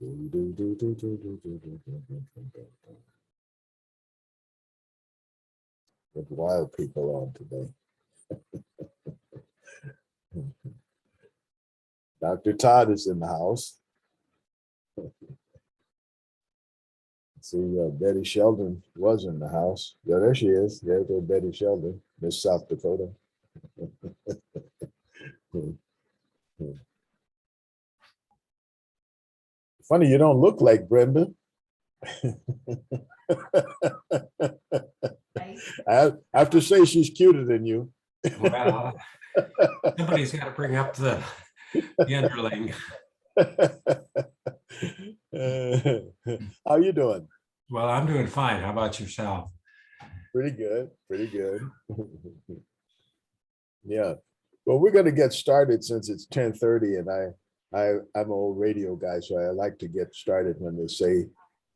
With wild people on today. Dr. Todd is in the house. See, Betty Sheldon was in the house. Yeah, there she is. There's Betty Sheldon, Miss South Dakota. Funny, you don't look like Brenda. I have to say she's cuter than you. Well, somebody's got to bring up the underling. How you doing? Well, I'm doing fine. How about yourself? Pretty good, pretty good. Yeah. Well, we're going to get started since it's 10:30, and I'm an old radio guy, so I like to get started when they say,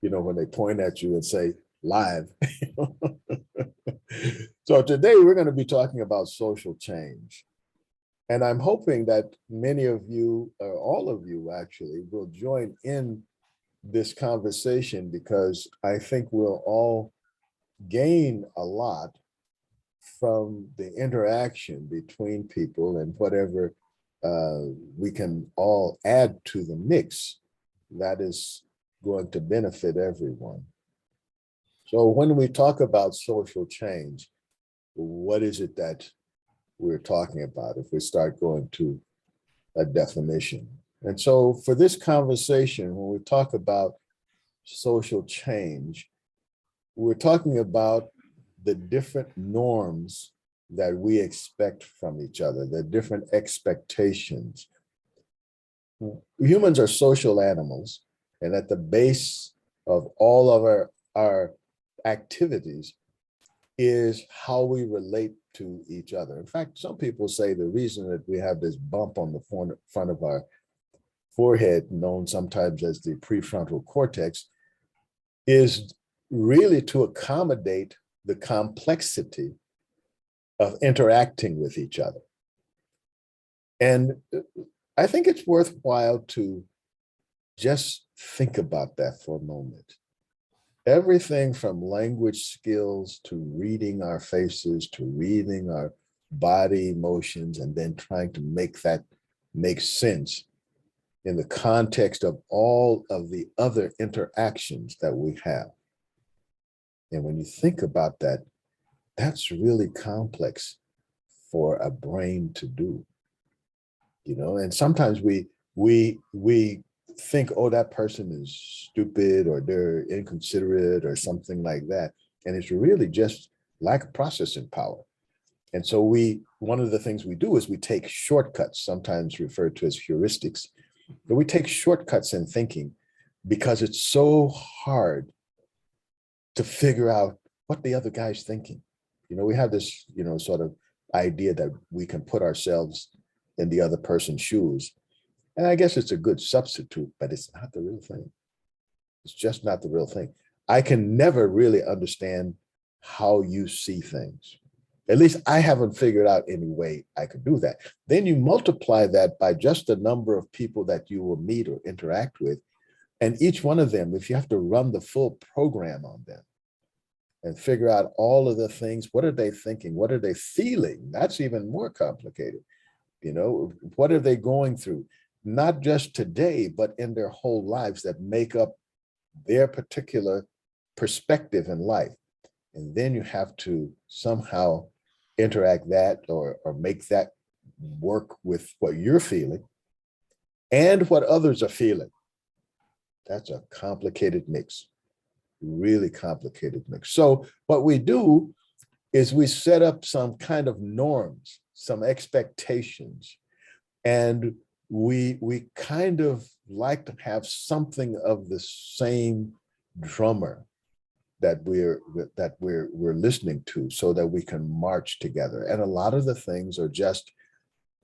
when they point at you and say live. So today we're going to be talking about social change. And I'm hoping that many of you, or all of you actually, will join in this conversation, because I think we'll all gain a lot from the interaction between people, and whatever we can all add to the mix that is going to benefit everyone. So when we talk about social change, what is it that we're talking about if we start going to a definition? And so for this conversation, when we talk about social change, we're talking about the different norms that we expect from each other, the different expectations. Humans are social animals, and at the base of all of our activities is how we relate to each other. In fact, some people say the reason that we have this bump on the front of our forehead, known sometimes as the prefrontal cortex, is really to accommodate the complexity of interacting with each other. And I think it's worthwhile to just think about that for a moment. Everything from language skills to reading our faces, to reading our body emotions, and then trying to make that make sense in the context of all of the other interactions that we have. And when you think about that, that's really complex for a brain to do, and sometimes we think, oh, that person is stupid, or they're inconsiderate, or something like that. And it's really just lack of processing power. And so one of the things we do is we take shortcuts, sometimes referred to as heuristics, but we take shortcuts in thinking because it's so hard to figure out what the other guy's thinking. We have this, sort of idea that we can put ourselves in the other person's shoes. And I guess it's a good substitute, but it's not the real thing. It's just not the real thing. I can never really understand how you see things. At least I haven't figured out any way I could do that. Then you multiply that by just the number of people that you will meet or interact with. And each one of them, if you have to run the full program on them and figure out all of the things, what are they thinking? What are they feeling? That's even more complicated. What are they going through? Not just today, but in their whole lives, that make up their particular perspective in life. And then you have to somehow interact that or make that work with what you're feeling and what others are feeling. That's a complicated mix, really complicated mix. So what we do is we set up some kind of norms, some expectations, and we kind of like to have something of the same drummer that we're listening to, so that we can march together. And a lot of the things are just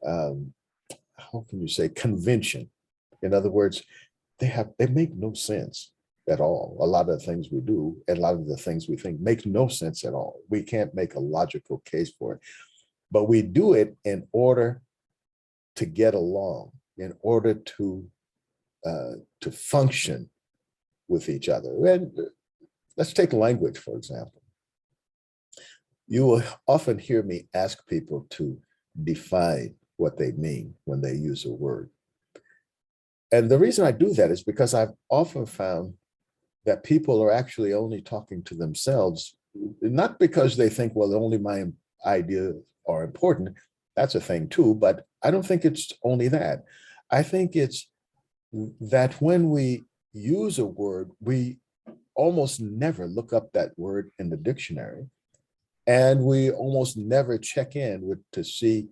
how can you say, convention. In other words, they make no sense at all. A lot of the things we do and a lot of the things we think makes no sense at all. We can't make a logical case for it, but we do it in order to get along, in order to to function with each other. And let's take language, for example. You will often hear me ask people to define what they mean when they use a word. And the reason I do that is because I've often found that people are actually only talking to themselves, not because they think, well, only my ideas are important. That's a thing too, but I don't think it's only that. I think it's that when we use a word, we almost never look up that word in the dictionary. And we almost never check in with to see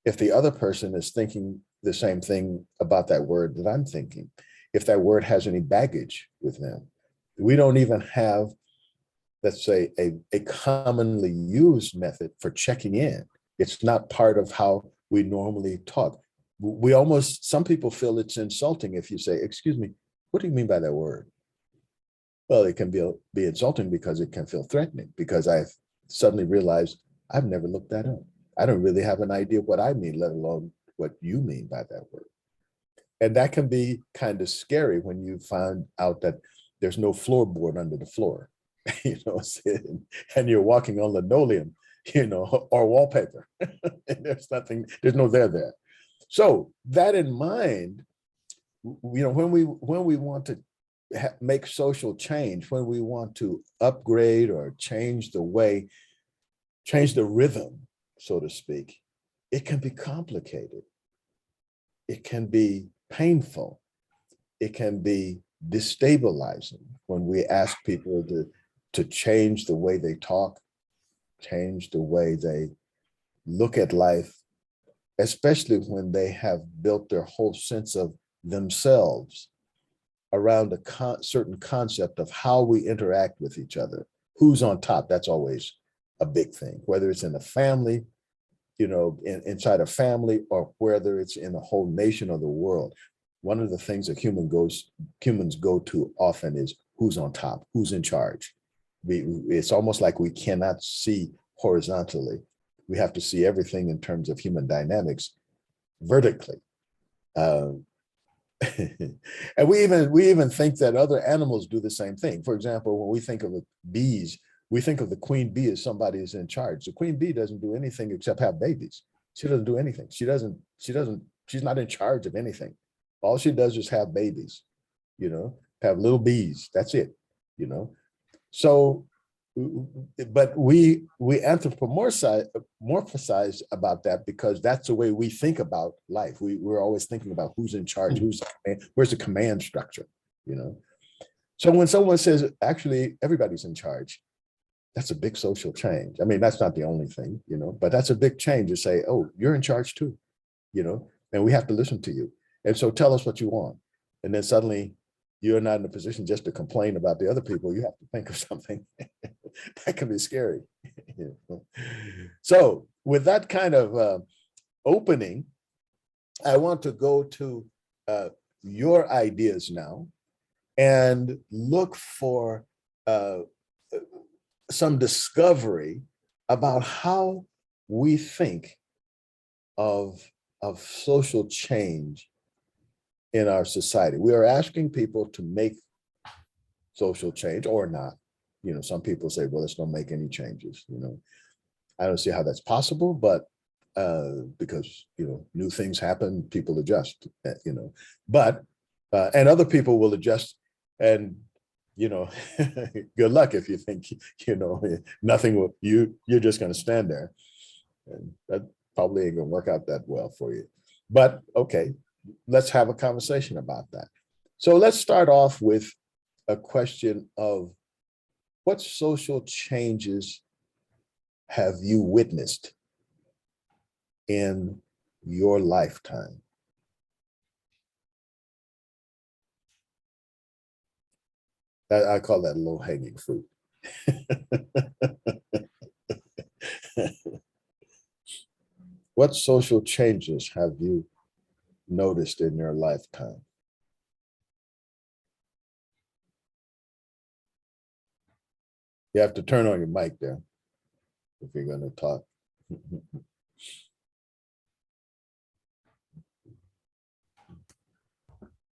if the other person is thinking the same thing about that word that I'm thinking, if that word has any baggage with them. We don't even have, let's say, a commonly used method for checking in. It's not part of how we normally talk. We almost, some people feel it's insulting if you say, excuse me, what do you mean by that word? Well, it can be insulting because it can feel threatening, because I've suddenly realized I've never looked that up. I don't really have an idea what I mean, let alone what you mean by that word. And that can be kind of scary when you find out that there's no floorboard under the floor, you know, and you're walking on linoleum, you know, or wallpaper. And there's nothing, there's no there. So that in mind, you know, when we want to make social change, when we want to upgrade or change the way, change the rhythm, so to speak, it can be complicated. It can be painful. It can be destabilizing when we ask people to change the way they talk, change the way they look at life, especially when they have built their whole sense of themselves around a certain concept of how we interact with each other. Who's on top? That's always a big thing, whether it's in a family, you know, inside a family, or whether it's in a whole nation or the world. One of the things that humans go to often is who's on top, who's in charge. It's almost like we cannot see horizontally. We have to see everything in terms of human dynamics vertically. And we even think that other animals do the same thing. For example, when we think of bees, we think of the queen bee as somebody who's in charge. The queen bee doesn't do anything except have babies. She doesn't do anything. She's not in charge of anything. All she does is have babies, you know, have little bees. That's it, you know. So, but we anthropomorphize about that because that's the way we think about life. We're always thinking about who's in charge, where's the command structure, you know. So when someone says, actually, everybody's in charge, that's a big social change. I mean, that's not the only thing, you know, but that's a big change to say, oh, you're in charge too, you know, and we have to listen to you. And so tell us what you want. And then suddenly you're not in a position just to complain about the other people. You have to think of something that can be scary. You know? So with that kind of opening, I want to go to your ideas now and look for some discovery about how we think of social change in our society. We are asking people to make social change or not. You know, some people say, well, let's not make any changes. You know, I don't see how that's possible, but because, you know, new things happen, people adjust, you know, but, and other people will adjust and, you know, good luck if you think, you know, nothing will, you're just going to stand there. And that probably ain't gonna work out that well for you. But okay, let's have a conversation about that. So let's start off with a question of what social changes have you witnessed in your lifetime? I call that low-hanging fruit. What social changes have you noticed in your lifetime? You have to turn on your mic there if you're going to talk.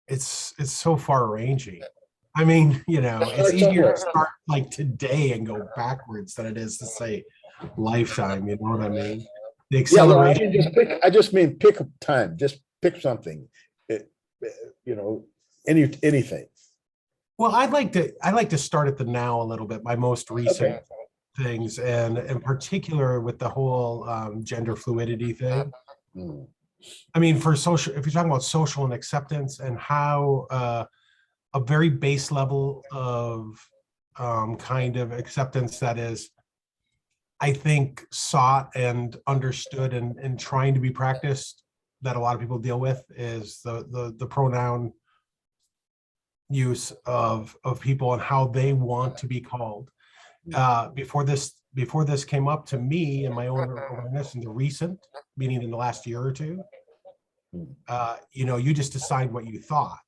it's so far ranging. I mean, it's Start easier somewhere. to start like today and go backwards than it is to say lifetime. You know what I mean? The Yeah, no, I acceleration. mean, I just mean pick a time, just pick something, It- you know, anything. Well, I like to start at the now a little bit. My most recent Okay. things, and in particular with the whole gender fluidity thing. Mm, I mean, for social, if you're talking about social and acceptance and how a very base level of kind of acceptance that is, I think, sought and understood and trying to be practiced, that a lot of people deal with, is the pronoun use of people and how they want to be called. Before this came up to me and my own awareness in the recent, meaning in the last year or two, mm, you just decide what you thought,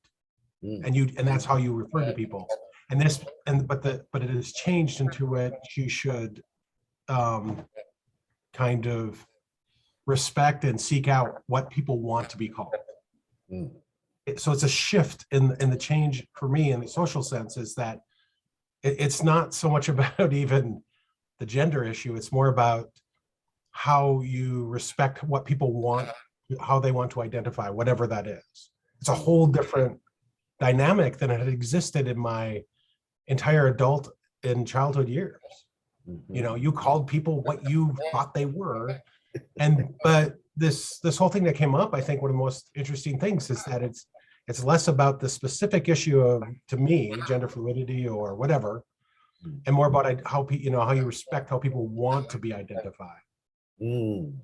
mm, and that's how you refer to people. And this and but it has changed into what you should kind of respect and seek out what people want to be called. mm, So it's a shift in the change for me in the social sense, is that it's not so much about even the gender issue. It's more about how you respect what people want, how they want to identify, whatever that is. It's a whole different dynamic than it had existed in my entire adult and childhood years. mhm. You called people what you thought they were. But this whole thing that came up, I think one of the most interesting things is that it's less about the specific issue of, to me, gender fluidity or whatever, and more about how you respect how people want to be identified. Mm,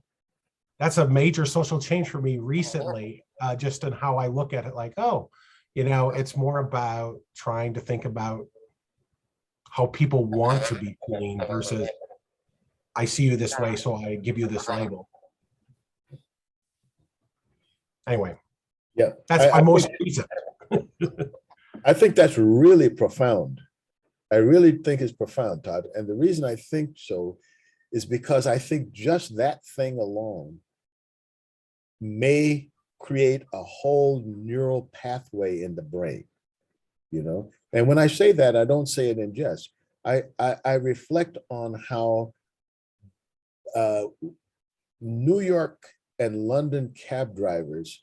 That's a major social change for me recently, just in how I look at it. Like, oh, it's more about trying to think about how people want to be seen versus I see you this way, so I give you this label. Anyway, yeah, that's my most recent. I think that's really profound. I really think it's profound, Todd. And the reason I think so is because I think just that thing alone may create a whole neural pathway in the brain, And when I say that, I don't say it in jest. I reflect on how uh, New York and London cab drivers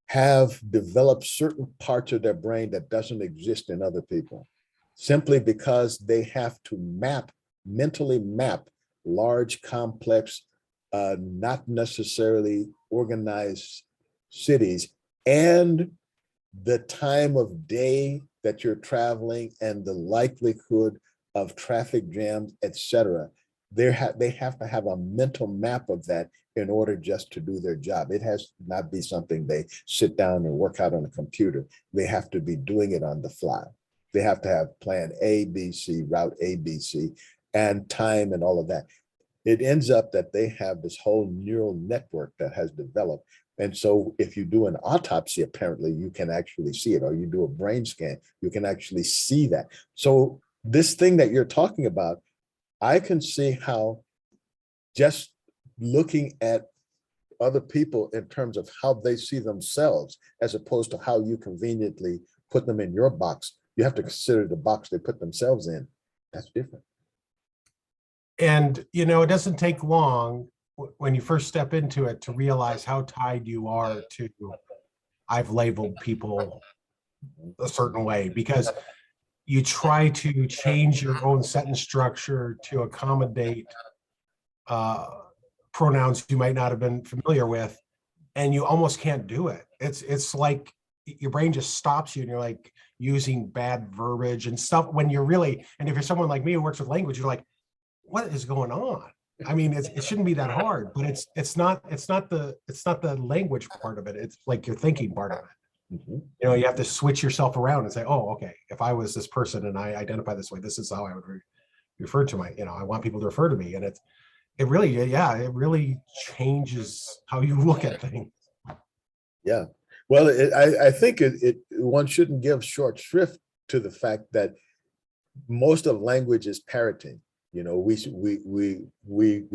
have developed certain parts of their brain that doesn't exist in other people, simply because they have to mentally map large, complex, not necessarily organized cities, and the time of day that you're traveling and the likelihood of traffic jams, etc. They have to have a mental map of that in order just to do their job. It has to not be something they sit down and work out on a computer. They have to be doing it on the fly. They have to have plan A, B, C, route A, B, C, and time and all of that. It ends up that they have this whole neural network that has developed. And so if you do an autopsy, apparently you can actually see it, or you do a brain scan, you can actually see that. So this thing that you're talking about, I can see how just looking at other people in terms of how they see themselves, as opposed to how you conveniently put them in your box, you have to consider the box they put themselves in. That's different. And it doesn't take long when you first step into it to realize how tied you are to, I've labeled people a certain way, because you try to change your own sentence structure to accommodate pronouns you might not have been familiar with, and you almost can't do it. It's like your brain just stops you, and you're like using bad verbiage and stuff when you're really, and if you're someone like me who works with language, you're like, what is going on? I mean, it shouldn't be that hard, but it's not the language part of it. It's like your thinking part of it. Mhm. You have to switch yourself around and say, oh, okay, if I was this person and I identify this way, this is how I would refer to I want people to refer to me. And it really changes how you look at things. Yeah. Well, I think one shouldn't give short shrift to the fact that most of language is parroting. We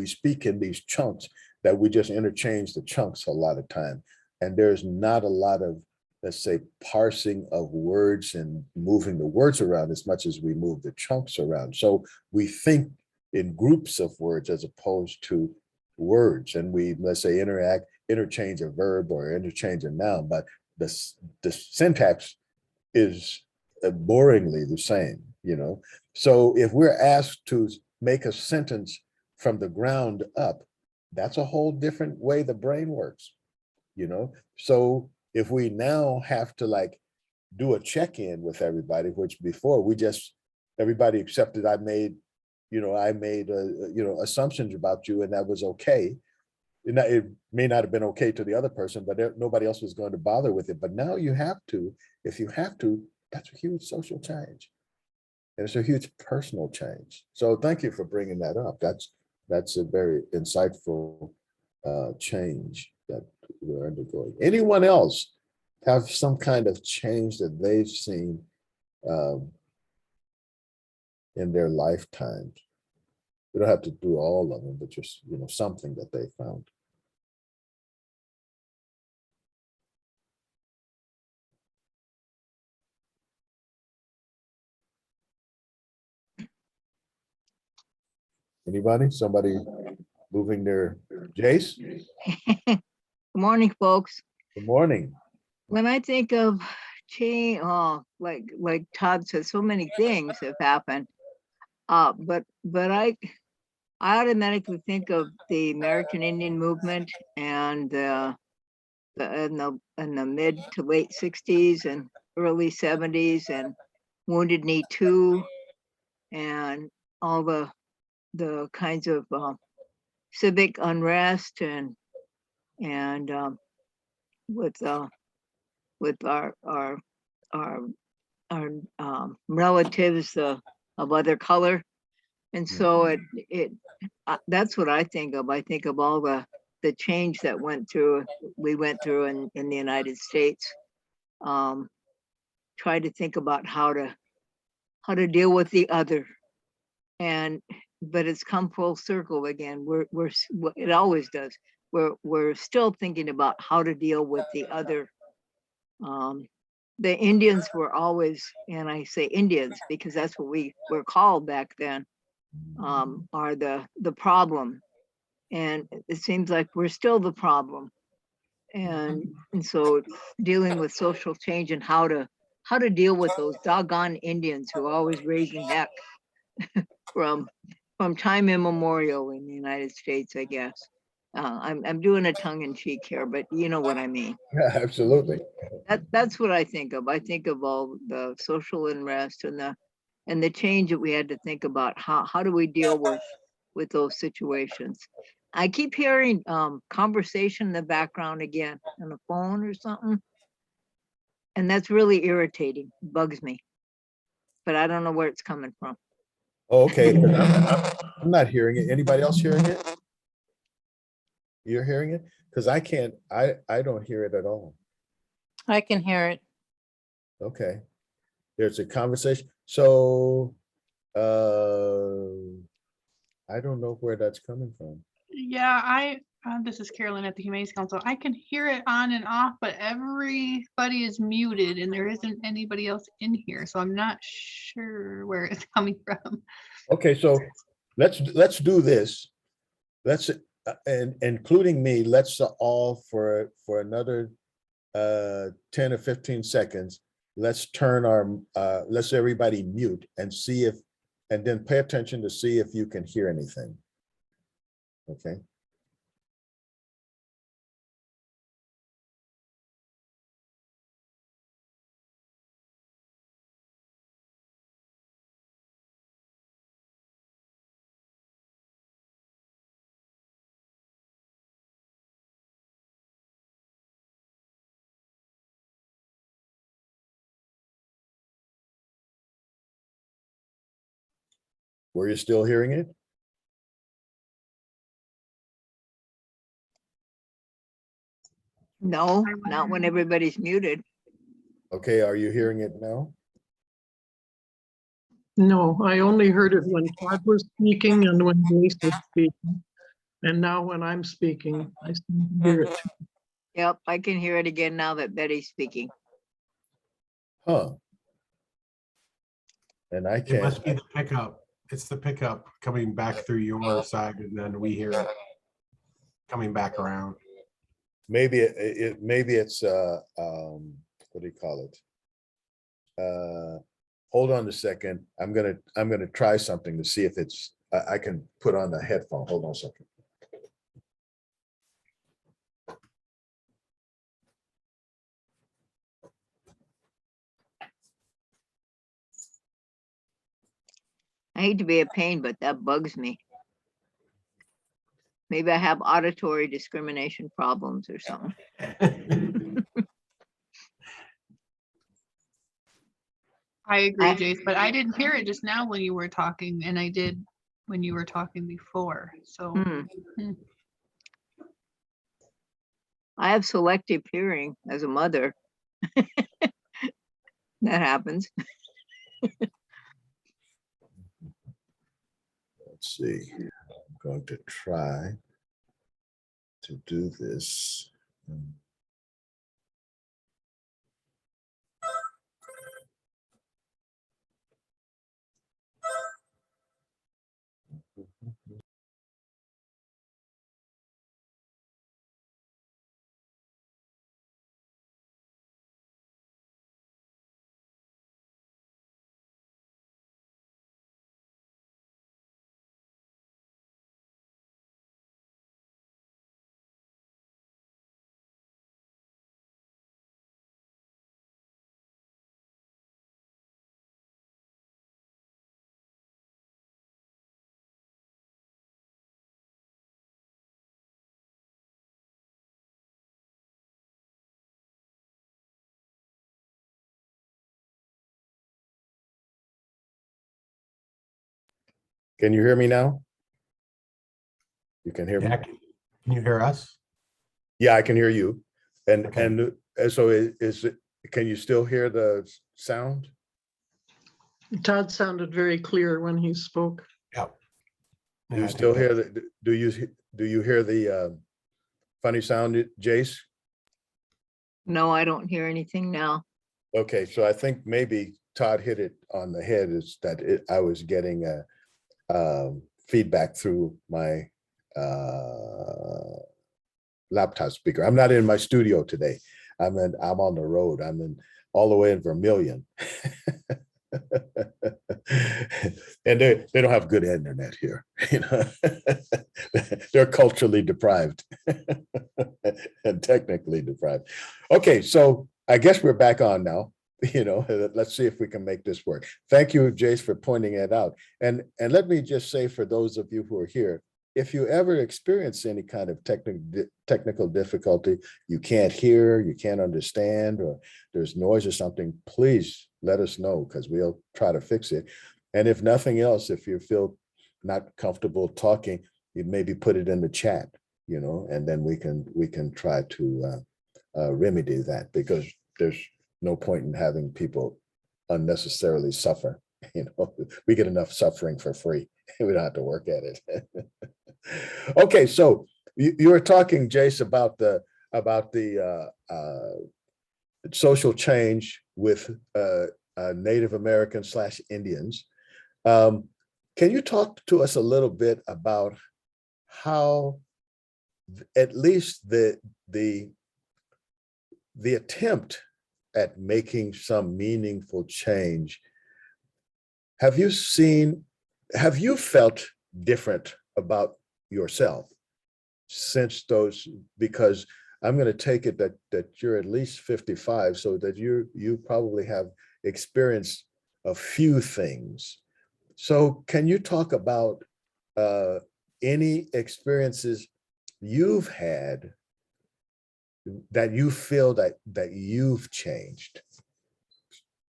speak in these chunks that we just interchange the chunks a lot of time, and there's not a lot of let's say, parsing of words and moving the words around as much as we move the chunks around. So we think in groups of words as opposed to words, and we, let's say, interchange a verb or interchange a noun, but the syntax is boringly the same, you know? So if we're asked to make a sentence from the ground up, that's a whole different way the brain works, you know? So if we now have to like do a check-in with everybody, which before we just, everybody accepted I made assumptions about you and that was okay. It may not have been okay to the other person, but nobody else was going to bother with it. But now you have to, if you have to, that's a huge social change. And it's a huge personal change. So thank you for bringing that up. That's a very insightful change that we're undergoing. Anyone else have some kind of change that they've seen in their lifetimes? We don't have to do all of them, but just, you know, something that they found. Anybody? Somebody moving their Jace? Good morning, folks. Good morning. When I think of change, like Todd said, so many things have happened. But I automatically think of the American Indian movement and in the mid to late 60s and early 70s and Wounded Knee 2 and all the kinds of civic unrest and with our relatives of other color, and so that's what I think of. I think of all the change that we went through in the United States. Try to think about how to deal with the other, but it's come full circle again. It always does. We're still thinking about how to deal with the other. The Indians were always, and I say Indians because that's what we were called back then, are the problem. And it seems like we're still the problem. And so dealing with social change and how to deal with those doggone Indians who are always raising heck from time immemorial in the United States, I guess. I'm doing a tongue-in-cheek here, but you know what I mean. Yeah, absolutely. That's what I think of. I think of all the social unrest and the change that we had to think about. How do we deal with those situations? I keep hearing conversation in the background again on the phone or something, and that's really irritating. Bugs me, but I don't know where it's coming from. Oh, okay. I'm not hearing it. Anybody else hearing it? You're hearing it? Because I can't, I don't hear it at all. I can hear it. Okay. There's a conversation. So I don't know where that's coming from. Yeah, this is Carolyn at the Humane Council. I can hear it on and off, but everybody is muted and there isn't anybody else in here. So I'm not sure where it's coming from. Okay, so let's do this. Let's and including me, let's all for another 10 or 15 seconds, let's turn let's everybody mute and see if, and then pay attention to see if you can hear anything. Okay. Were you still hearing it? No, not when everybody's muted. Okay, are you hearing it now? No, I only heard it when Todd was speaking and when Grace was speaking. And now when I'm speaking, I seem to hear it too. Yep, I can hear it again now that Betty's speaking. Huh. And I It can't, must be the pickup. It's the pickup coming back through your side, and then we hear it coming back around. maybe maybe it's what do you call it? Hold on a second. I'm gonna try something to see if it's I can put on the headphone. Hold on a second. I hate to be a pain, but that bugs me. Maybe I have auditory discrimination problems or something. I agree, I- Jace, but I didn't hear it just now when you were talking, and I did when you were talking before, so. Hmm. I have selective hearing as a mother. That happens. Let's see. I'm going to try to do this. Can you hear me now? You can hear me? Yeah, can you hear us? Yeah, I can hear you. And Okay. and so is it, can you still hear the sound? Todd sounded very clear when he spoke. Yep. Do Yeah, you I still think hear the, do you hear the funny sound, Jace? No, I don't hear anything now. Okay, so I think maybe Todd hit it on the head, is that I was getting a feedback through my laptop speaker. I'm not in my studio today. I'm on the road. I'm in all the way in Vermilion. And they don't have good internet here, you know. They're culturally deprived and technically deprived. Okay, so I guess we're back on now. You know, let's see if we can make this work. Thank you, Jace, for pointing it out. And let me just say, for those of you who are here, if you ever experience any kind of technical difficulty, you can't hear, you can't understand, or there's noise or something, please let us know, because we'll try to fix it. And if nothing else, if you feel not comfortable talking, you maybe put it in the chat, you know, and then we can try to remedy that, because there's no point in having people unnecessarily suffer. You know, we get enough suffering for free. We don't have to work at it. Okay, so you were talking, Jace, about the social change with Native Americans / Indians. Can you talk to us a little bit about how at least the attempt at making some meaningful change, have you felt different about yourself since those, because I'm going to take it that you're at least 55, so that you probably have experienced a few things. So can you talk about any experiences you've had that you feel that you've changed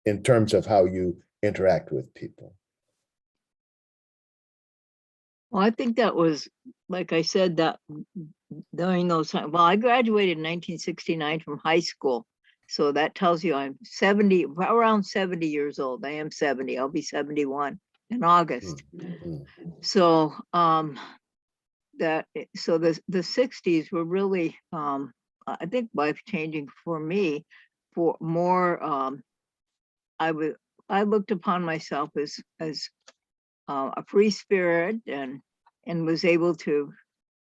in terms of how you interact with people? Well, I think that was, like I said, that during those times, well, I graduated in 1969 from high school. So that tells you I'm 70, around 70 years old. I am 70. I'll be 71 in August. Mm. So the 60s were really I think life changing for me, for more I looked upon myself as a free spirit, and was able to,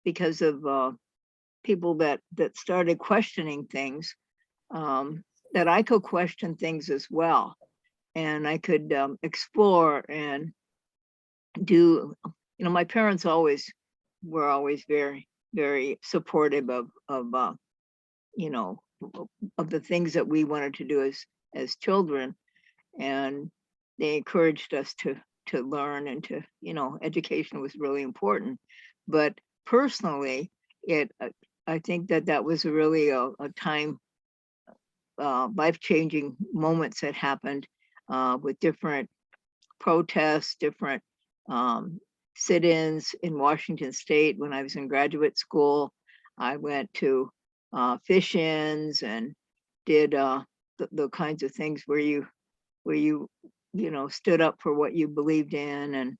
because of people that started questioning things, that I could question things as well, and I could explore and do. My parents were always very, very supportive of you know of the things that we wanted to do as children, and they encouraged us to learn, and to, education was really important. But personally, I think that was really a time, life-changing moments that happened with different protests, different sit-ins in Washington State. When I was in graduate school, I went to fish-ins and did the kinds of things where you stood up for what you believed in.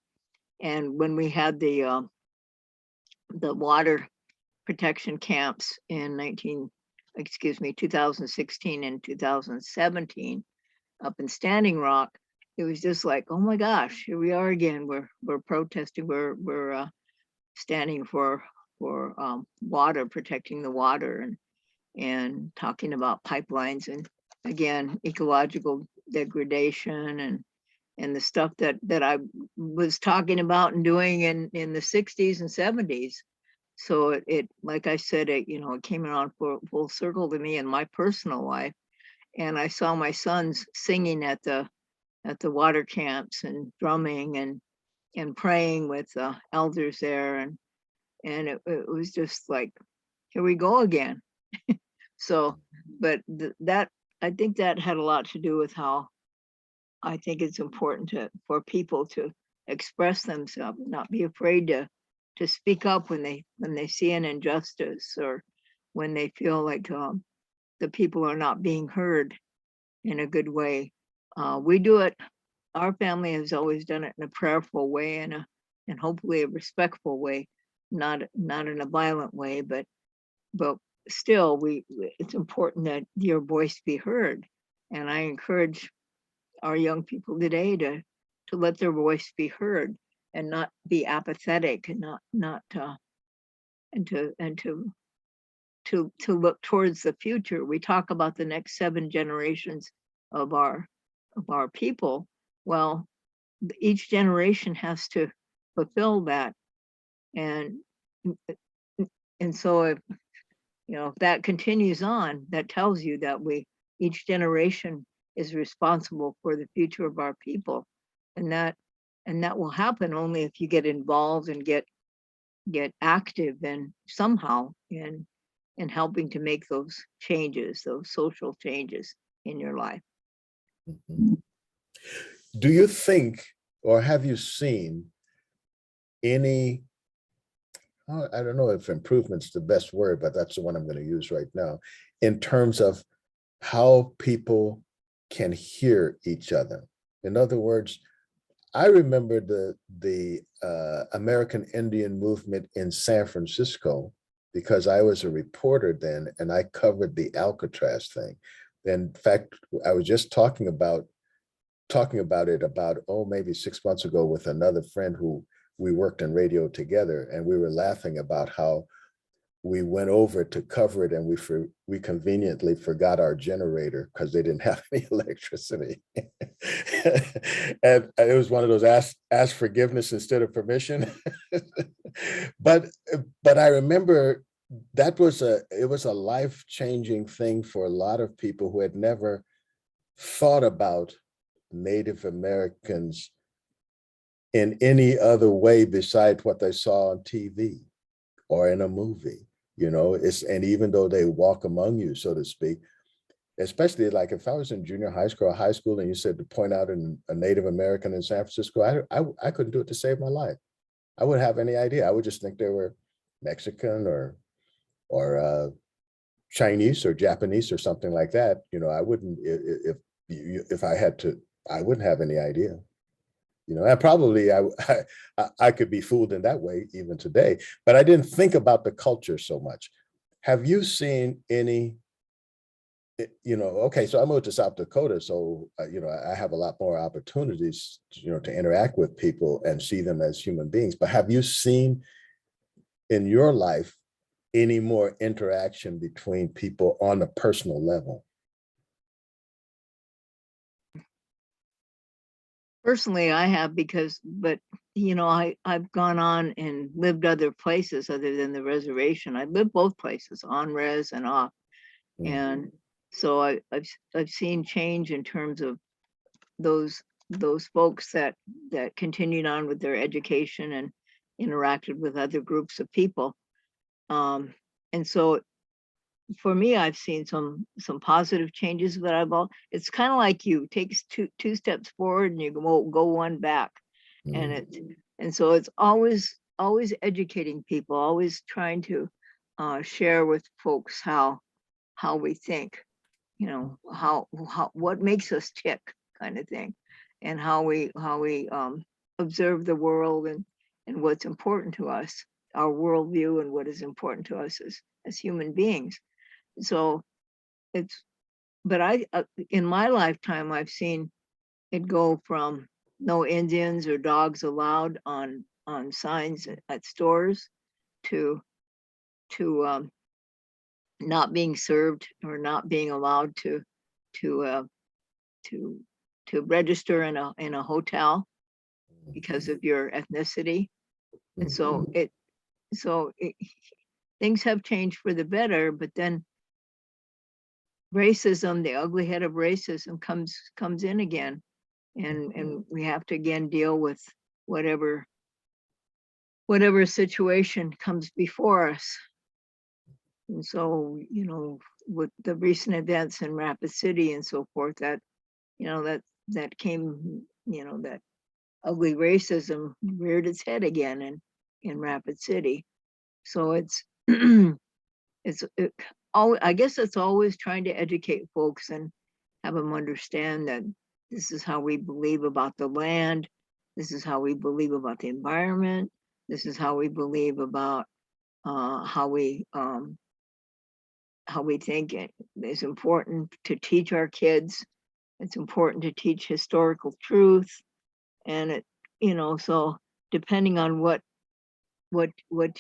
And when we had the water protection camps in 2016 and 2017 up in Standing Rock, it was just like, oh my gosh, here we are again. We're protesting. We're standing for water, protecting the water, and talking about pipelines, and again, ecological degradation, and the stuff that I was talking about and doing in the 60s and 70s. So it like I said, it came around full circle to me in my personal life. And I saw my sons singing at the water camps, and drumming, and praying with elders there, and it was just like, here we go again. So, but that, I think that had a lot to do with how I think it's important for people to express themselves, not be afraid to speak up when they see an injustice, or when they feel like the people are not being heard in a good way. We do it. Our family has always done it in a prayerful way, and hopefully a respectful way, not in a violent way, but still, it's important that your voice be heard. And I encourage our young people today to let their voice be heard, and not be apathetic, and not to look towards the future. We talk about the next 7 generations of our people. Well, each generation has to fulfill that, and so if that continues on, that tells you that each generation is responsible for the future of our people, and that will happen only if you get involved and get active, and somehow in helping to make those changes, those social changes in your life. Mhm. Do you think, or have you seen any, I don't know if improvement's the best word, but that's the one I'm going to use right now, in terms of how people can hear each other? In other words, I remember the American Indian movement in San Francisco, because I was a reporter then, and I covered the Alcatraz thing. In fact, I was just talking about it maybe 6 months ago with another friend who we worked in radio together, and we were laughing about how we went over to cover it, and we conveniently forgot our generator because they didn't have any electricity. And it was one of those ask forgiveness instead of permission. but I remember it was a life-changing thing for a lot of people who had never thought about Native Americans in any other way besides what they saw on TV or in a movie. And even though they walk among you, so to speak, especially like if I was in junior high school or high school and you said to point out a Native American in San Francisco, I couldn't do it to save my life. I wouldn't have any idea. I would just think they were Mexican or Chinese or Japanese or something like that. I wouldn't, if I had to, I wouldn't have any idea. And probably I could be fooled in that way even today, but I didn't think about the culture so much. Have you seen any you know, okay, so I moved to South Dakota, so you know, I have a lot more opportunities, you know, to interact with people and see them as human beings. But have you seen in your life any more interaction between people on a personal level? Personally, I have but you know, I've gone on and lived other places other than the reservation. I lived both places, on res and off. Mm. And so I've seen change in terms of those folks that continued on with their education and interacted with other groups of people. And so for me, I've seen some positive changes, but it's kind of like you take two steps forward and you go one back. Mm. And so it's always educating people, always trying to share with folks how we think, you know, how what makes us tick, kind of thing, and how we observe the world and what's important to us, our worldview, and what is important to us as human beings. So it's, but in my lifetime, I've seen it go from no Indians or dogs allowed on signs at stores to not being served or not being allowed to to register in a hotel because of your ethnicity. And so things have changed for the better, but then racism, the ugly head of racism comes in again, and we have to again deal with whatever situation comes before us. And so, you know, with the recent events in Rapid City and so forth, that, you know, that came, you know, that ugly racism reared its head again in Rapid City. So it's I guess it's always trying to educate folks and have them understand that this is how we believe about the land. This is how we believe about the environment. This is how we believe about how we think it is important to teach our kids. It's important to teach historical truth, and it, you know, so depending on what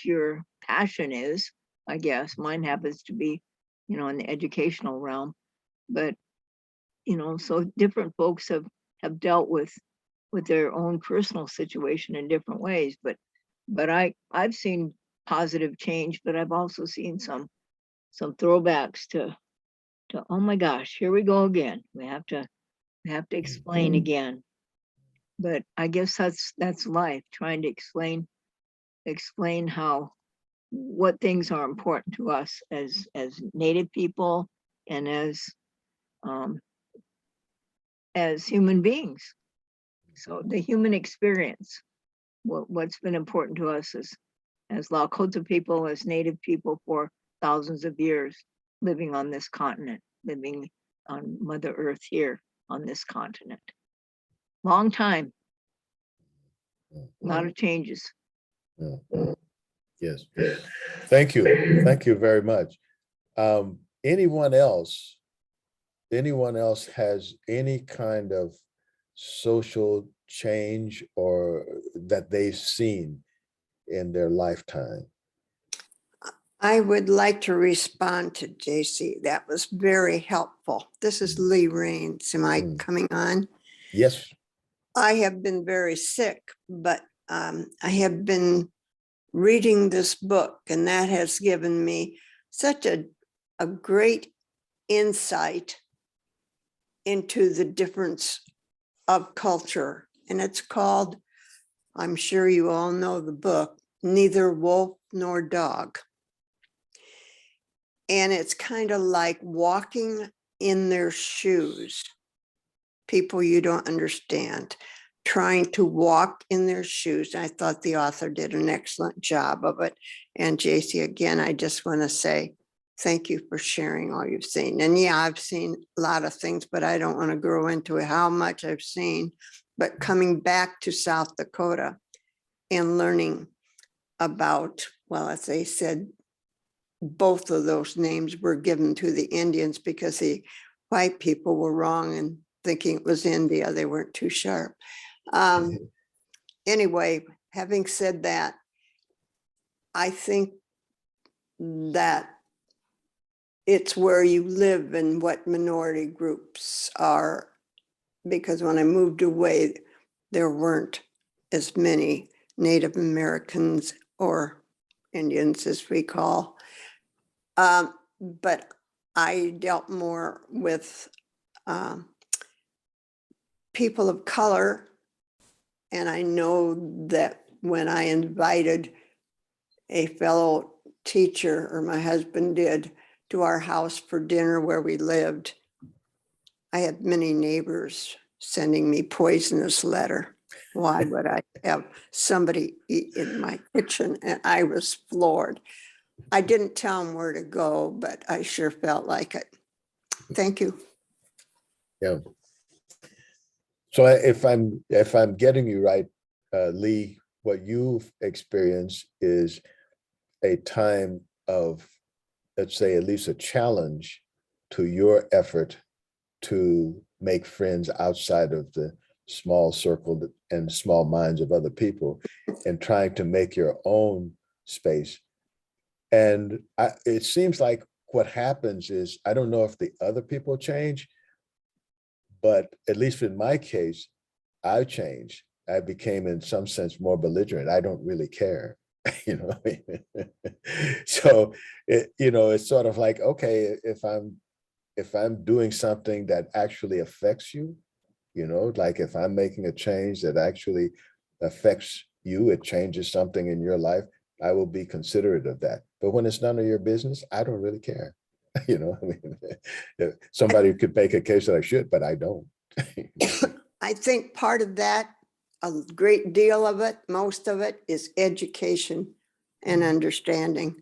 your passion is, I guess mine happens to be, you know, in the educational realm, but you know, so different folks have dealt with their own personal situation in different ways, but I've seen positive change, but I've also seen some throwbacks to oh my gosh, here we go again. We have to explain again. But I guess that's life, trying to explain how what things are important to us as Native people and as human beings. So the human experience, what's been important to us as Lakota people, as Native people for thousands of years, living on this continent, living on Mother Earth here on this continent. Long time, a lot of changes. Yes. Thank you. Thank you very much. Anyone else has any kind of social change or that they've seen in their lifetime? I would like to respond to JC. That was very helpful. This is Lee Rains. Am I coming on? Yes. I have been very sick, but I have been reading this book, and that has given me such a great insight into the difference of culture. And it's called, I'm sure you all know the book, Neither Wolf Nor Dog. And it's kind of like walking in their shoes, people you don't understand, trying to walk in their shoes. I thought the author did an excellent job of it. And JC, again, I just want to say thank you for sharing all you've seen. And yeah, I've seen a lot of things, but I don't want to grow into it, how much I've seen. But coming back to South Dakota and learning about, well, as they said, both of those names were given to the Indians because the white people were wrong in thinking it was India. They weren't too sharp. Anyway, having said that, I think that it's where you live and what minority groups are, because when I moved away, there weren't as many Native Americans or Indians, as we call. But I dealt more with people of color. And I know that when I invited a fellow teacher, or my husband did, to our house for dinner where we lived, I had many neighbors sending me poisonous letter. Why would I have somebody eat in my kitchen? And I was floored. I didn't tell them where to go, but I sure felt like it. Thank you. Yeah. So if I'm getting you right, Lee, what you've experienced is a time of, let's say, at least a challenge to your effort to make friends outside of the small circle and small minds of other people, and trying to make your own space. And it seems like what happens is, I don't know if the other people change, but at least in my case, I changed. I became, in some sense, more belligerent. I don't really care, you know. So, it's sort of like, okay, if I'm doing something that actually affects you, like if I'm making a change that actually affects you, it changes something in your life, I will be considerate of that. But when it's none of your business, I don't really care. Somebody could make a case that I should, but I don't. I think part of that, a great deal of it, most of it, is education and understanding.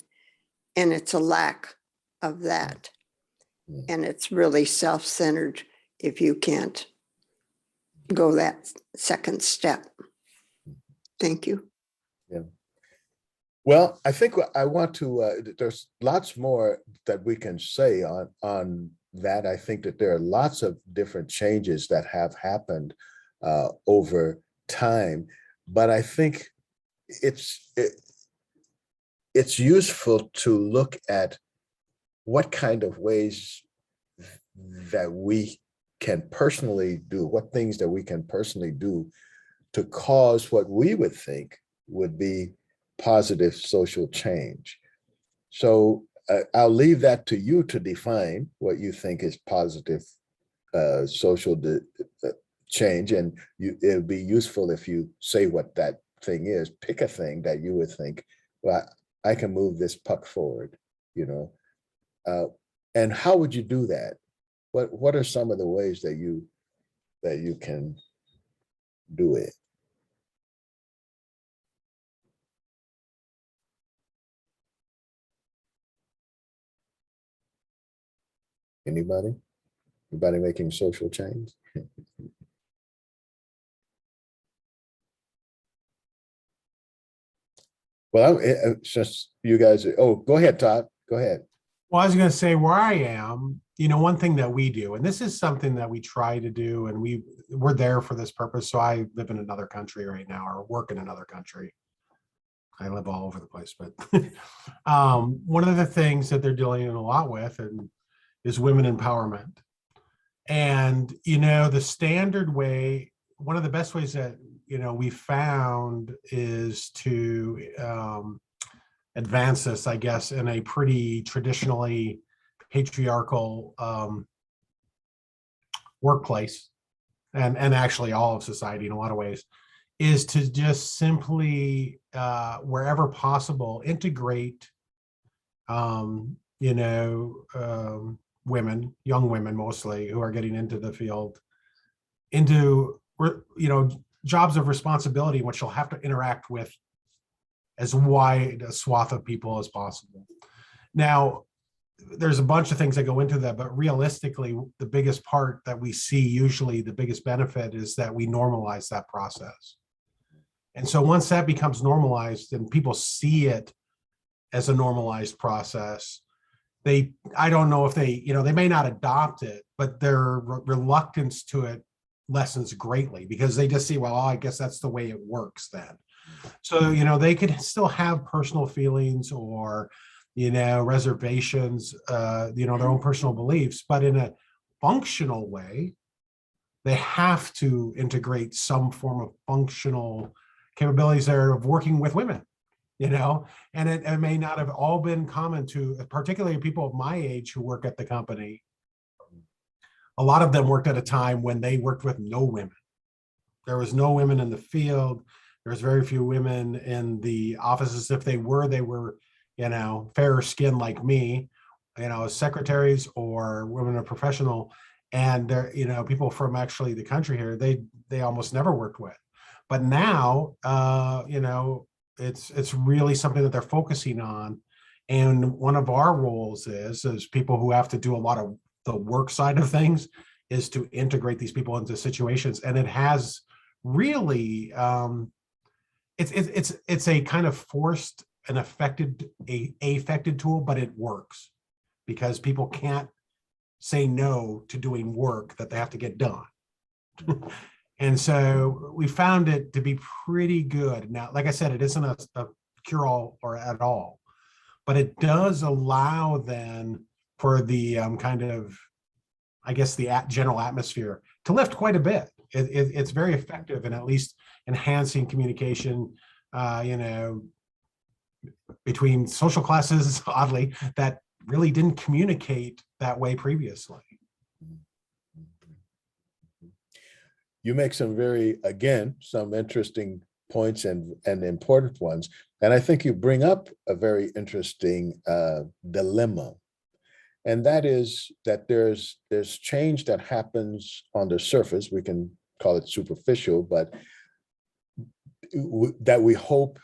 And it's a lack of that. And it's really self-centered if you can't go that second step. Thank you. Yeah. Well, I think I want to, there's lots more that we can say on that. I think that there are lots of different changes that have happened over time, but I think it's useful to look at what kind of ways that we can personally do, what things that we can personally do to cause what we would think would be positive social change. So I'll leave that to you to define what you think is positive social change, and it would be useful if you say what that thing is. Pick a thing that you would think, well, I can move this puck forward, and how would you do that? What are some of the ways that you can do it? Anybody making social change? Well, it's just you guys. Oh, go ahead, Todd. Go ahead. Well, I was going to say, where I am, one thing that we do, and this is something that we try to do, and we're there for this purpose. So I live in another country right now, or work in another country. I live all over the place, but one of the things that they're dealing a lot with is women empowerment. And, the standard way, one of the best ways that, we found is to advance this, I guess, in a pretty traditionally patriarchal workplace, and actually all of society in a lot of ways, is to just simply, wherever possible, integrate, women, young women mostly, who are getting into the field, into, jobs of responsibility, which you'll have to interact with as wide a swath of people as possible. Now, there's a bunch of things that go into that, but realistically, the biggest part that we see, usually the biggest benefit, is that we normalize that process. And so once that becomes normalized and people see it as a normalized process. I don't know if they may not adopt it, but their reluctance to it lessens greatly because they just see, well, I guess that's the way it works then. So, they could still have personal feelings or, reservations, their own personal beliefs, but in a functional way, they have to integrate some form of functional capabilities there of working with women, and it may not have all been common to, particularly people of my age who work at the company. A lot of them worked at a time when they worked with no women. There was no women in the field. There was very few women in the offices. If they were, fairer skin like me, secretaries or women of professional. And they're, people from actually the country here, they almost never worked with. But now, it's really something that they're focusing on. And one of our roles is people who have to do a lot of the work side of things is to integrate these people into situations. And it has really, it's a kind of forced and affected tool, but it works because people can't say no to doing work that they have to get done. And so we found it to be pretty good. Now, like I said, it isn't a cure-all or at all, but it does allow then for the kind of, I guess, the general atmosphere to lift quite a bit. It's very effective in at least enhancing communication, between social classes, oddly, that really didn't communicate that way previously. You make some some interesting points and important ones. And I think you bring up a very interesting dilemma. And that is that there's change that happens on the surface. We can call it superficial, but that we hope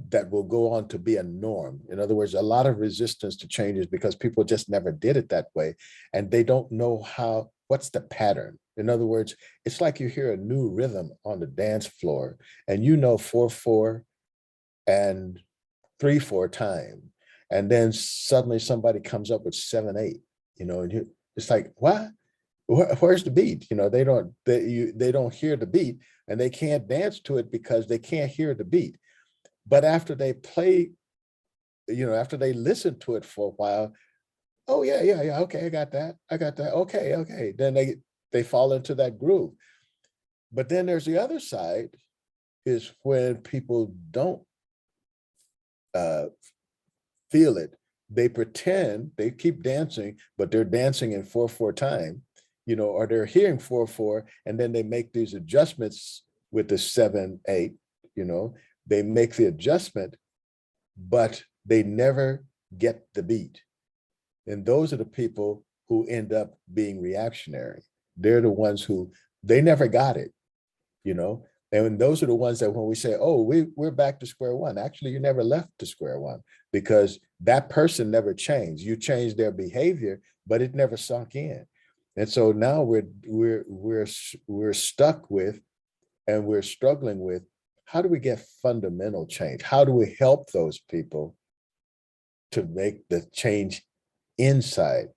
that will go on to be a norm. In other words, a lot of resistance to changes because people just never did it that way. And they don't know what's the pattern. In other words, it's like you hear a new rhythm on the dance floor and 4/4 and 3/4 time. And then suddenly somebody comes up with 7/8, and it's like, what? Where's the beat? They don't hear the beat and they can't dance to it because they can't hear the beat. But after they play, after they listen to it for a while, oh yeah, okay, I got that. Okay. Then they fall into that groove. But then there's the other side is when people don't feel it. They pretend, they keep dancing, but they're dancing in 4/4 time, or they're hearing 4/4, and then they make these adjustments with the 7/8, they make the adjustment, but they never get the beat. And those are the people who end up being reactionary. They're the ones who, they never got it, and those are the ones that when we say, oh, we're back to square one, actually, you never left to square one because that person never changed. You changed their behavior, but it never sunk in. And so now we're stuck with, and we're struggling with, how do we get fundamental change? How do we help those people to make the change inside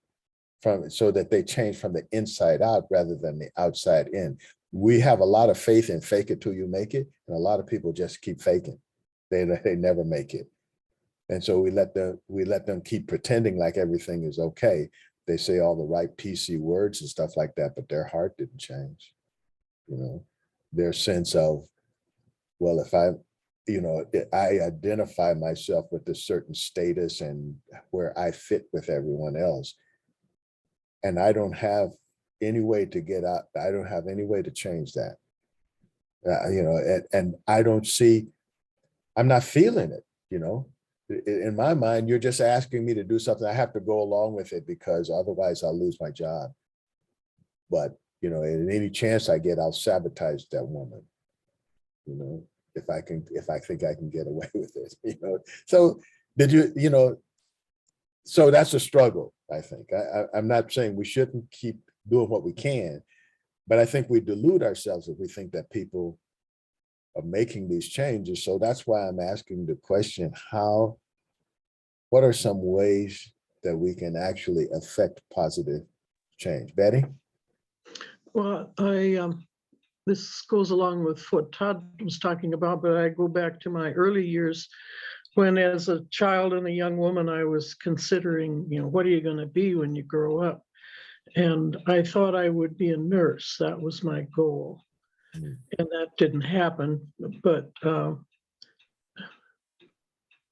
so that they change from the inside out rather than the outside in? We have a lot of faith in fake it till you make it. And a lot of people just keep faking. They never make it. And so we let them keep pretending like everything is okay. They say all the right PC words and stuff like that, but their heart didn't change. Their sense of, well, if I identify myself with a certain status and where I fit with everyone else, and I don't have any way to get out, I don't have any way to change that. And I don't see, I'm not feeling it, In my mind, you're just asking me to do something. I have to go along with it because otherwise I'll lose my job. But, in any chance I get, I'll sabotage that woman, if I think I can get away with it, So so that's a struggle, I think. I'm not saying we shouldn't keep doing what we can, but I think we delude ourselves if we think that people are making these changes. So that's why I'm asking the question, how what are some ways that we can actually affect positive change? Betty? Well, this goes along with what Todd was talking about, but I go back to my early years when, as a child and a young woman, I was considering, what are you going to be when you grow up? And I thought I would be a nurse. That was my goal. Mm. And that didn't happen. But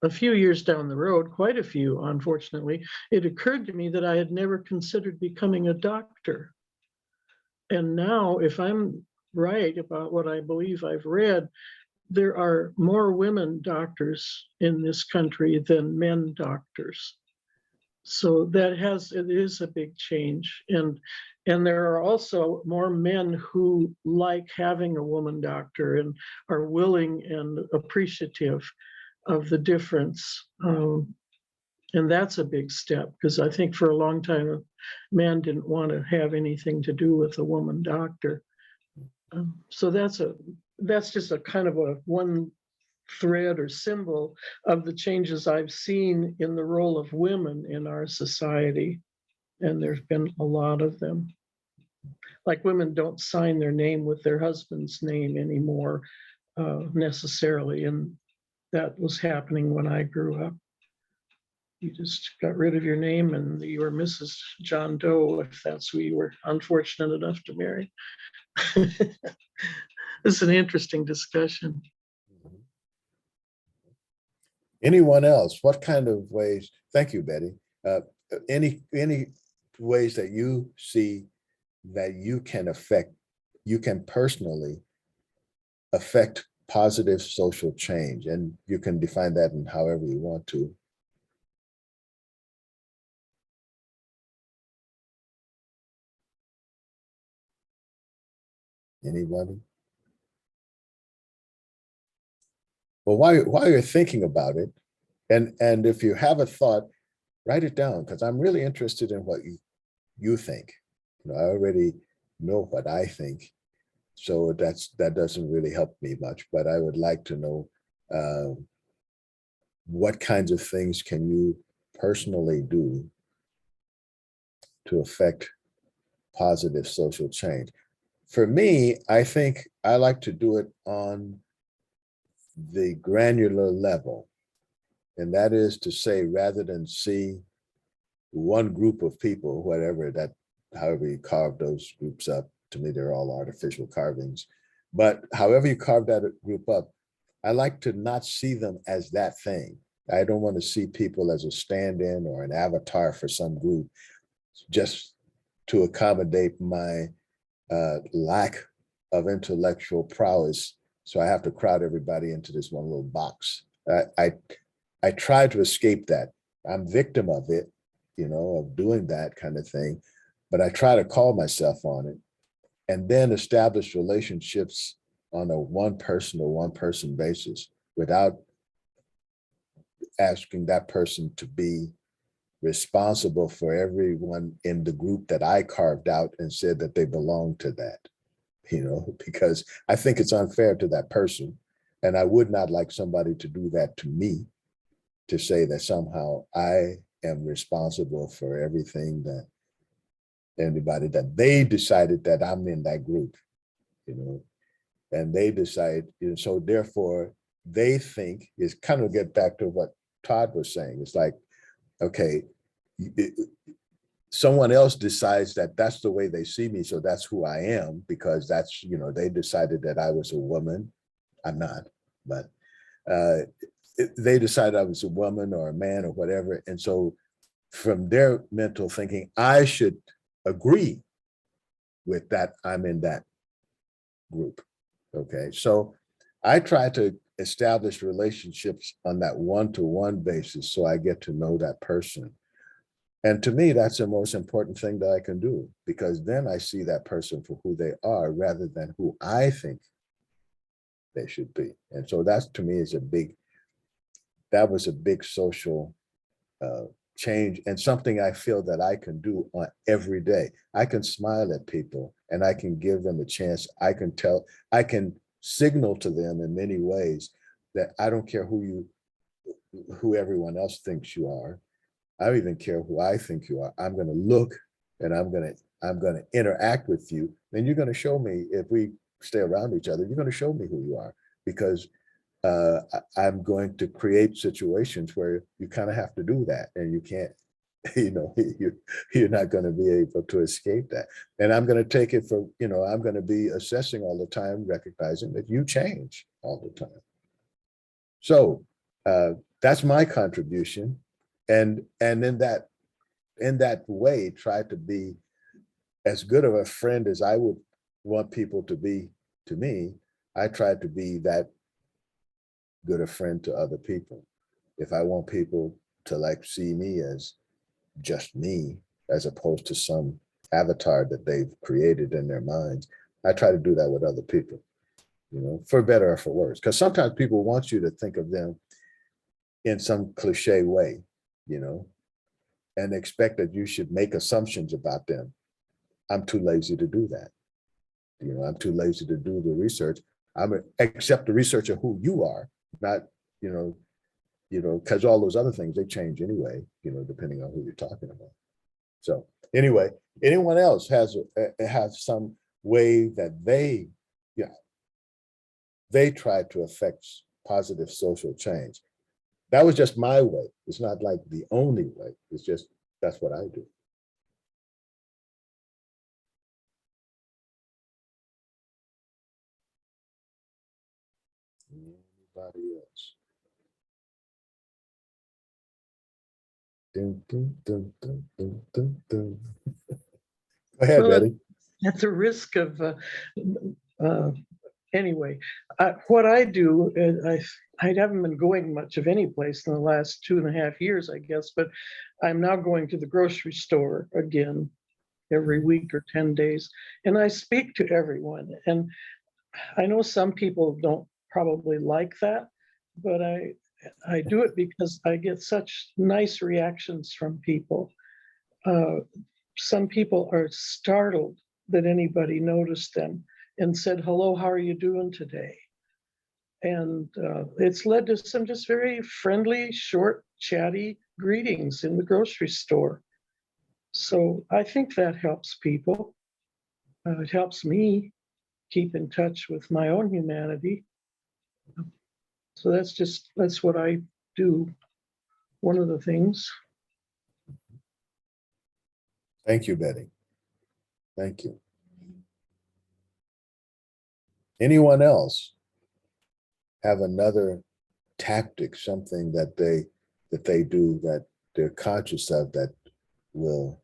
a few years down the road, quite a few, unfortunately, it occurred to me that I had never considered becoming a doctor. And now, if I'm right about what I believe I've read, there are more women doctors in this country than men doctors. So it is a big change. And there are also more men who like having a woman doctor and are willing and appreciative of the difference. And that's a big step, because I think for a long time, men didn't want to have anything to do with a woman doctor. So that's just a kind of a one thread or symbol of the changes I've seen in the role of women in our society. And there's been a lot of them. Like, women don't sign their name with their husband's name anymore, necessarily. And that was happening when I grew up. You just got rid of your name and you were Mrs. John Doe, if that's who you were unfortunate enough to marry. This is an interesting discussion. Anyone else? What kind of ways? Thank you, Betty. Any ways that you see that you can personally affect positive social change? And you can define that in however you want to. Anybody? Well, while you're thinking about it, and if you have a thought, write it down, because I'm really interested in what you think. I already know what I think, so that doesn't really help me much. But I would like to know what kinds of things can you personally do to affect positive social change. For me, I think I like to do it on the granular level. And that is to say, rather than see one group of people, however you carve those groups up, to me, they're all artificial carvings. But however you carve that group up, I like to not see them as that thing. I don't want to see people as a stand-in or an avatar for some group just to accommodate my lack of intellectual prowess. So I have to crowd everybody into this one little box. I try to escape that. I'm victim of it, of doing that kind of thing, but I try to call myself on it and then establish relationships on a one-person basis without asking that person to be responsible for everyone in the group that I carved out and said that they belong to that, because I think it's unfair to that person. And I would not like somebody to do that to me, to say that somehow I am responsible for everything that anybody that they decided that I'm in that group, and they decide, so therefore they think, is kind of get back to what Todd was saying. It's like, okay, someone else decides that that's the way they see me, so that's who I am, because that's, they decided that I was a woman. I'm not, but they decided I was a woman or a man or whatever. And so from their mental thinking, I should agree with that I'm in that group. Okay, so I try to establish relationships on that one-to-one basis so I get to know that person. And to me, that's the most important thing that I can do, because then I see that person for who they are rather than who I think they should be. And so that's, to me, that was a big social change, and something I feel that I can do on every day. I can smile at people and I can give them a chance. I can signal to them in many ways that I don't care who who everyone else thinks you are. I don't even care who I think you are. I'm going to look and I'm going to interact with you. Then you're going to show me, if we stay around each other, you're going to show me who you are, because I'm going to create situations where you kind of have to do that, and you can't, you're not going to be able to escape that. And I'm going to take it for, I'm going to be assessing all the time, recognizing that you change all the time. So that's my contribution. And in that way, try to be as good of a friend as I would want people to be to me. I try to be that good a friend to other people. If I want people to like see me as just me, as opposed to some avatar that they've created in their minds, I try to do that with other people, for better or for worse. Because sometimes people want you to think of them in some cliche way, and expect that you should make assumptions about them. I'm too lazy to do that. I'm too lazy to do the research. Accept the research of who you are, not, because all those other things, they change anyway, depending on who you're talking about. So anyway, anyone else has some way that they try to affect positive social change. That was just my way. It's not like the only way. It's just, that's what I do. Anybody else? Dun, dun, dun, dun, dun, dun, dun. Go ahead, Well, Betty. at the risk of, anyway, what I do, I haven't been going much of any place in the last 2.5 years, I guess, but I'm now going to the grocery store again every week or 10 days, and I speak to everyone. And I know some people don't probably like that, but I do it because I get such nice reactions from people. Some people are startled that anybody noticed them and said, hello, how are you doing today? And it's led to some just very friendly, short, chatty greetings in the grocery store. So I think that helps people. It helps me keep in touch with my own humanity. So that's what I do. One of the things. Thank you, Betty. Thank you. Anyone else have another tactic, something that they do that they're conscious of that will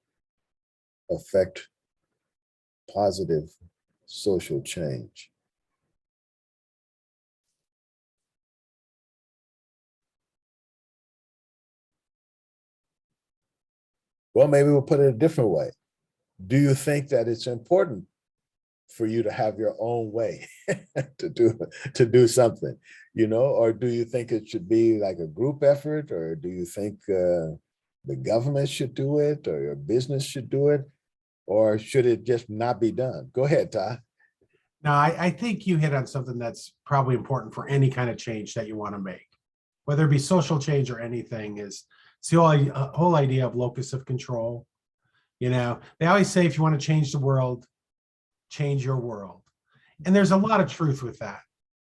affect positive social change? Well, maybe we'll put it a different way. Do you think that it's important for you to have your own way to do something, or do you think it should be like a group effort, or do you think the government should do it, or your business should do it, or should it just not be done? Go ahead, Todd. No, I think you hit on something that's probably important for any kind of change that you want to make, whether it be social change or anything. It's the whole idea of locus of control. They always say, if you want to change the world, change your world. And there's a lot of truth with that.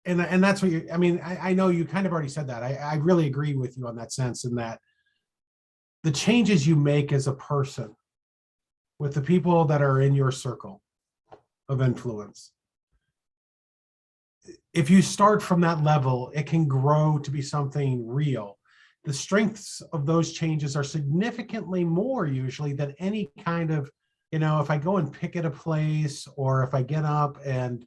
And that's what I know you kind of already said that. I really agree with you on that sense, in that the changes you make as a person with the people that are in your circle of influence, if you start from that level, it can grow to be something real. The strengths of those changes are significantly more usually than any kind of, if I go and picket a place, or if I get up and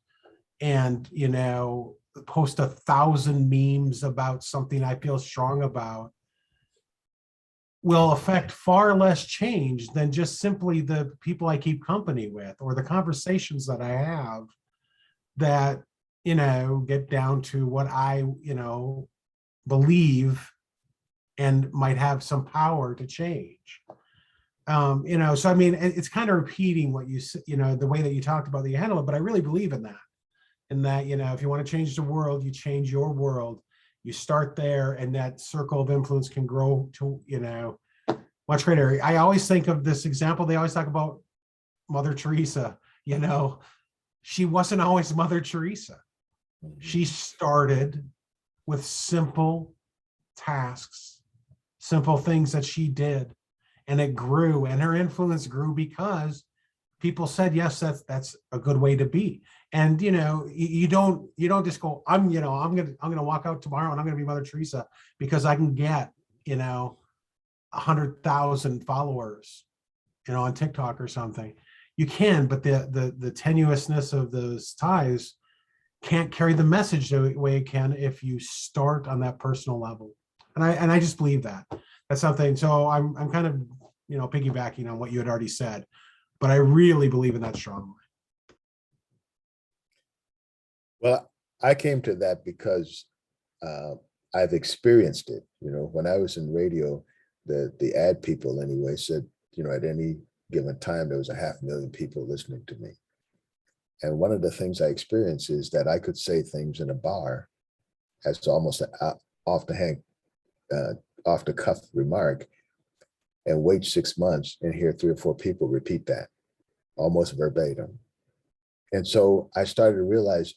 post 1,000 memes about something I feel strong about, will affect far less change than just simply the people I keep company with, or the conversations that I have that, get down to what I, believe and might have some power to change. So it's kind of repeating what you the way that you talked about that you handle it, but I really believe in that, if you want to change the world, you change your world. You start there, and that circle of influence can grow to, much greater. I always think of this example. They always talk about Mother Teresa. She wasn't always Mother Teresa. She started with simple tasks, simple things that she did, and it grew, and her influence grew because people said, yes, that's a good way to be. And you don't just go, I'm gonna walk out tomorrow and I'm gonna be Mother Teresa because I can get 100,000 followers on TikTok or something. You can, but the tenuousness of those ties can't carry the message the way it can if you start on that personal level. And I just believe that. That's something. So I'm kind of piggybacking on what you had already said, but I really believe in that strongly. Well, I came to that because I've experienced it. When I was in radio, the ad people anyway said, at any given time, there was 500,000 people listening to me. And one of the things I experienced is that I could say things in a bar as almost an off the cuff remark and wait 6 months and hear 3 or 4 people repeat that almost verbatim. And so I started to realize,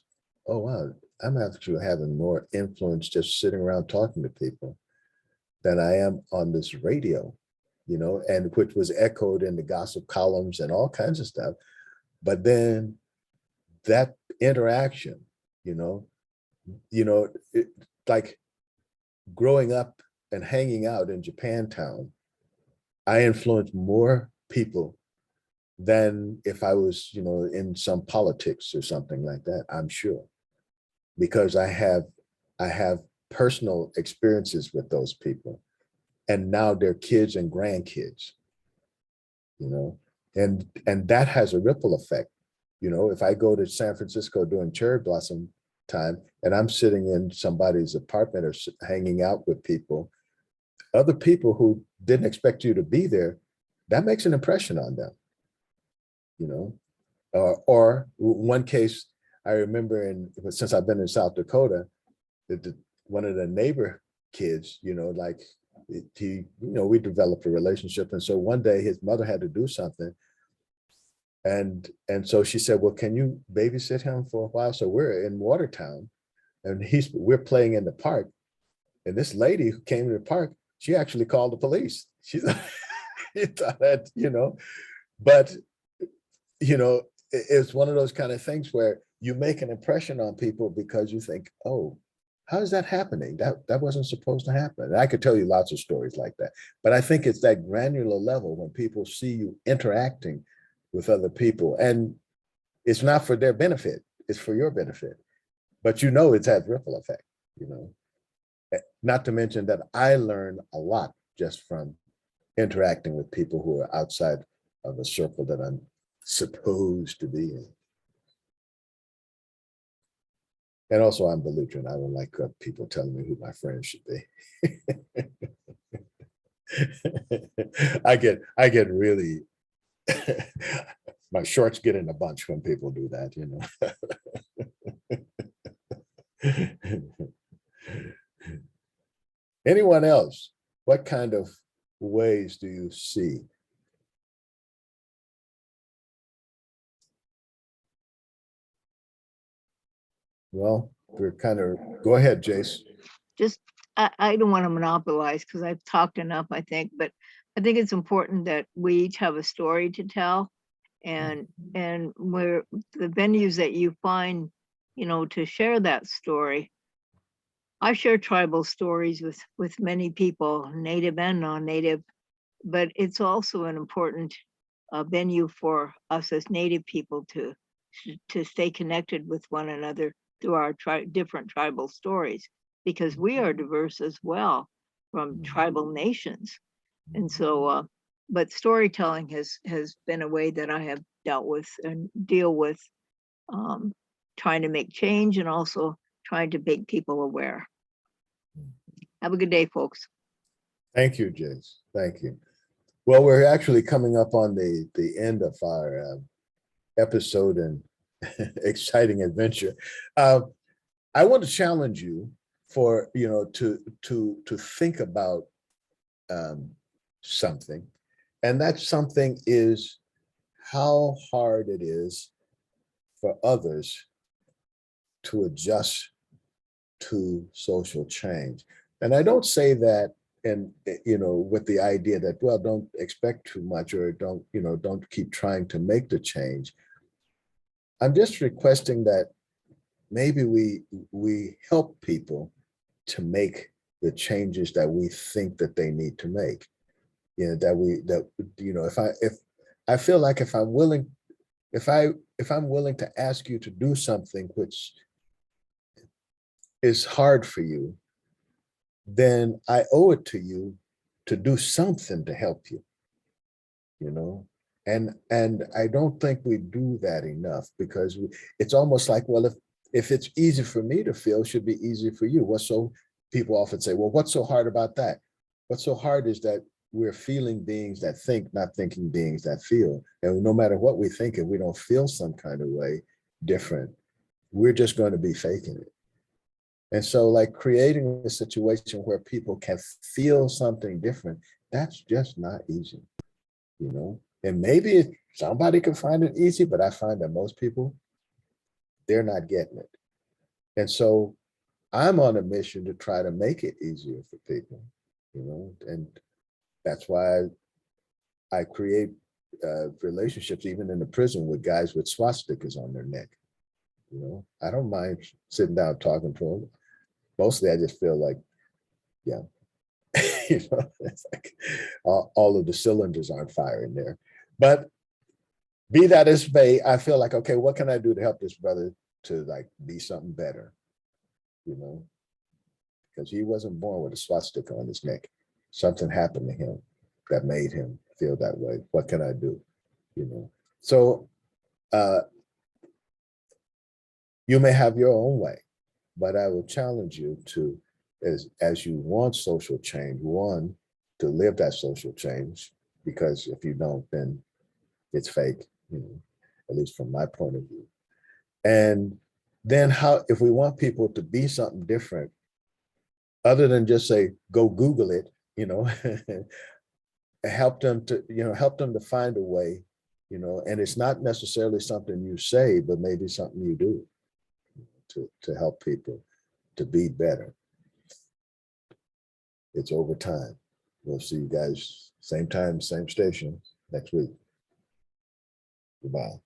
oh, wow, I'm actually having more influence just sitting around talking to people than I am on this radio, and which was echoed in the gossip columns and all kinds of stuff. But then that interaction, like growing up and hanging out in Japantown, I influenced more people than if I was, in some politics or something like that, I'm sure, because I have personal experiences with those people, and now they're kids and grandkids, and that has a ripple effect. If I go to San Francisco during cherry blossom time and I'm sitting in somebody's apartment or hanging out with people, other people who didn't expect you to be there, that makes an impression on them, or one case I remember, since I've been in South Dakota, one of the neighbor kids, we developed a relationship. And so one day his mother had to do something. And so she said, well, can you babysit him for a while? So we're in Watertown and we're playing in the park. And this lady who came to the park, she actually called the police. She thought that, but, it's one of those kind of things where you make an impression on people because you think, oh, how is that happening? That wasn't supposed to happen. And I could tell you lots of stories like that, but I think it's that granular level when people see you interacting with other people, and it's not for their benefit, it's for your benefit, but it's had ripple effect, not to mention that I learned a lot just from interacting with people who are outside of the circle that I'm supposed to be in. And also I'm belligerent. I don't like people telling me who my friends should be. I get really, my shorts get in a bunch when people do that, Anyone else? What kind of ways do you see? Well, we're kind of, go ahead, Jace. Just, I don't want to monopolize because I've talked enough, I think, but I think it's important that we each have a story to tell, and where the venues that you find, to share that story. I share tribal stories with many people, native and non-native, but it's also an important venue for us as native people to stay connected with one another through our different tribal stories, because we are diverse as well from tribal nations. And so, but storytelling has been a way that I have dealt with and deal with trying to make change and also trying to make people aware. Have a good day, folks. Thank you, Jace. Thank you. Well, we're actually coming up on the end of our episode and exciting adventure. I want to challenge you for, you know, to think about something. And that something is how hard it is for others to adjust to social change. And I don't say that, and you know, with the idea that, well, don't expect too much, or don't, you know, don't keep trying to make the change. I'm just requesting that maybe we help people to make the changes that we think that they need to make. You know, that you know, if I feel like if I'm willing, if I'm willing to ask you to do something which is hard for you, then I owe it to you to do something to help you, you know? And I don't think we do that enough, because it's almost like, well, if it's easy for me to feel, it should be easy for you. People often say, well, what's so hard about that? What's so hard is that we're feeling beings that think, not thinking beings that feel. And no matter what we think, if we don't feel some kind of way different, we're just going to be faking it. And so, like, creating a situation where people can feel something different, that's just not easy, you know? And maybe somebody can find it easy, but I find that most people, they're not getting it. And so I'm on a mission to try to make it easier for people, you know? And that's why I create relationships, even in the prison, with guys with swastikas on their neck. You know, I don't mind sitting down talking to them. Mostly, I just feel like, yeah, you know, it's like all of the cylinders aren't firing there. But be that as may, I feel like, okay, what can I do to help this brother to like be something better? You know, because he wasn't born with a swastika on his neck. Something happened to him that made him feel that way. What can I do? You know, so you may have your own way, but I will challenge you to, as you want social change, one, to live that social change, because if you don't, then it's fake, you know, at least from my point of view. And then how, if we want people to be something different, other than just say, go Google it, you know, help them to find a way, you know, and it's not necessarily something you say, but maybe something you do to help people to be better. It's over time. We'll see you guys same time, same station next week. Goodbye.